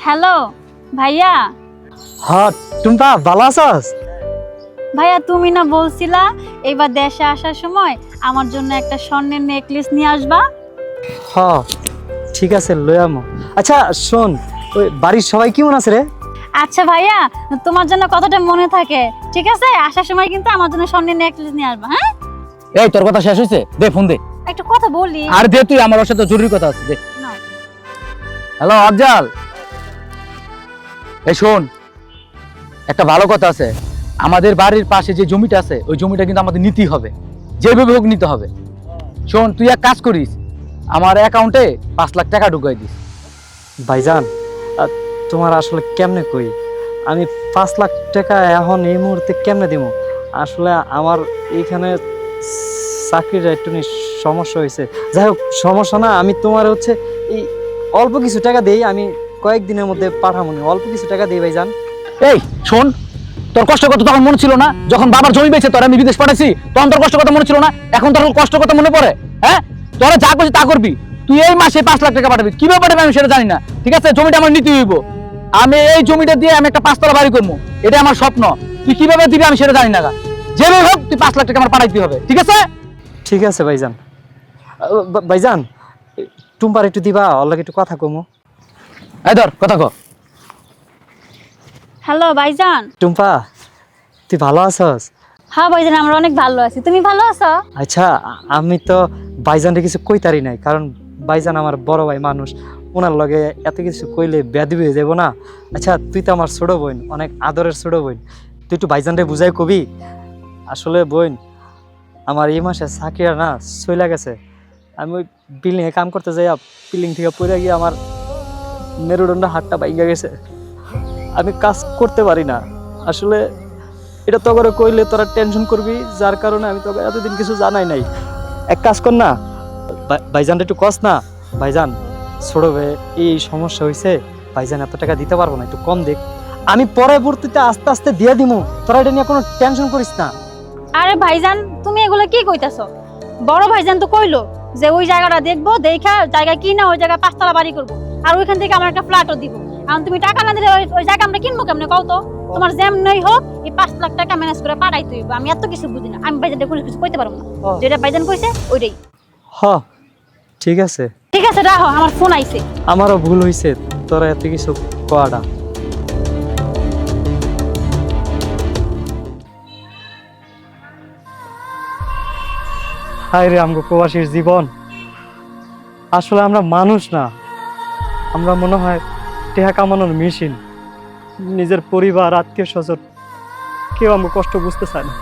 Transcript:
Hello ভাইয়া। হ্যাঁ টুম্পা ভালো আছস? ভাইয়া তুমি না বলছিলা এবার দেশে আসার সময় আমার জন্য একটা স্বর্ণের নেকলেস নিয়ে আসবা। হ্যাঁ ঠিক আছে লই আমো। আচ্ছা শোন, ওই বাড়ির সবাই কেমন আছে রে? আচ্ছা ভাইয়া, তোমার জন্য কতটা মনে থাকে, ঠিক আছে আসার সময় কিন্তু আমার জন্য স্বর্ণের নেকলেস নিয়ে আসবা। হ্যাঁ এই তোর কথা শেষ হয়েছে? দে ফোন দে। একটা কথা বলি। আর দে তুই, আমার ওর সাথে জরুরি কথা আছে, দে। নাও। হ্যালো আফজাল, এই শোন, একটা ভালো কথা আছে। আমাদের বাড়ির পাশে যে জমিটা আছে ওই জমিটা কিন্তু আমাদের নিতেই হবে, যেভাবে হোক নিতে হবে। শোন তুই এক কাজ করিস, আমার অ্যাকাউন্টে 5 লাখ টাকা ঢুকাই দিস। ভাইজান তোমার আসলে কেমনে কই, আমি 5 লাখ টাকা এখন এই মুহূর্তে কেমনে দিব? আসলে আমার এইখানে চাকরির একটু সমস্যা হয়েছে। যাই হোক সমস্যা না, আমি তোমার হচ্ছে এই অল্প কিছু টাকা দেই, আমি কয়েকদিনের মধ্যে পাঠামনি, অল্প কিছু টাকা দেই ভাইজান। এই শোন, তোর কষ্ট কথা তখন মনে ছিল না? যখন বাবার জমি বেচে তোর আমি বিদেশ পাঠাইছি তখন তোর কষ্ট কথা মনে ছিল না? এখন তোর কষ্ট কথা মনে পড়ে? হ্যাঁ, তোরা যা করছিস তা করবি। তুই এই মাসে 5 লাখ টাকা পাঠাবি, কিভাবে পাঠাবি আমি সেটা জানি না, ঠিক আছে? জমিটা আমার নিতে হইব, আমি এই জমিটা দিয়ে আমি একটা 5 তলা বাড়ি করবো, এটা আমার স্বপ্ন। তুই কিভাবে দিবি আমি সেটা জানি না, যেভাবে হোক তুই 5 লাখ টাকা আমার পাঠাইতে হবে, ঠিক আছে? ঠিক আছে ভাইজান। ভাইজান টুম্পার একটু দিবা, ওর লাগে একটু কথা কমো। এই ধর কথা কো। হ্যালো ভাইজান। টুম্পা তুই ভালো আছস? হ্যাঁ ভাইজান, আমরা অনেক ভালো আছি, তুমি ভালো আছো? আচ্ছা আমি তো ভাইজানকে কিছু কইতারি নাই, কারণ ভাইজান আমার বড় ভাই মানুষ, ওনার লগে এত কিছু কইলে বেয়াদবি হয়ে যাবো না। আচ্ছা তুই তো আমার ছোট বোন, অনেক আদরের ছোট বোন, তুই একটু ভাইজানরে বুঝাই কবি। আসলে বোন আমার এই মাসে চাকরিটা না চইলা গেছে, আমি ওই বিল্ডিংয়ে কাম করতে যাই, বিল্ডিং থেকে পড়ে গিয়ে আমার মেরুদণ্ড হাতটা ভাঙা গেছে, আমি কাজ করতে পারি না। আসলে এটা তো করে কইলে তোরা টেনশন করবি, যার কারণে আমি তোকে এতদিন কিছু জানাই নাই। এক কাজ কর না, ভাইজান একটু কস না। ভাইজান ছোট ভাই এই সমস্যা হয়েছে, ভাইজান এত টাকা দিতে পারবো না, একটু কম দেখ, আমি পরবর্তীতে আস্তে আস্তে দিয়ে দিমু, তোরা এটা নিয়ে কোনো টেনশন করিস না। আরে ভাইজান তুমি এগুলো কি কইতাছো? বড় ভাইজান তো কইলো যে ওই জায়গাটা দেখবো, দেখা জায়গা কিনা ওই জায়গায় 5 তলা বাড়ি করবো, আর ওইখান থেকে আমার একটা ফ্ল্যাটও দিব। এখন তুমি টাকা না দিলে ওই জায়গা আমরা কিনবো কেমনে কও তো? তোমার যেমনই হোক এই 5 লাখ টাকা ম্যানেজ করে পাঠাইতে হইব। আমি এত কিছু বুঝি না, আমি ভাইজানকে কোনো কিছু কইতে পারবো না, যেটা ভাইজান কইছে ওইটাই। হ ঠিক আছে, ঠিক আছে রাখো, আমার ফোন আইছে। আমারও ভুল হয়েছে তোরা এত কিছু করাটা। হায় রে আমগো প্রবাসীর জীবন, আসলে আমরা মানুষ না, আমরা মনে হয় টেহা কামানোর মেশিন। নিজের পরিবার আত্মীয় স্বজন কেউ আমগো কষ্ট বুঝতে চায় না।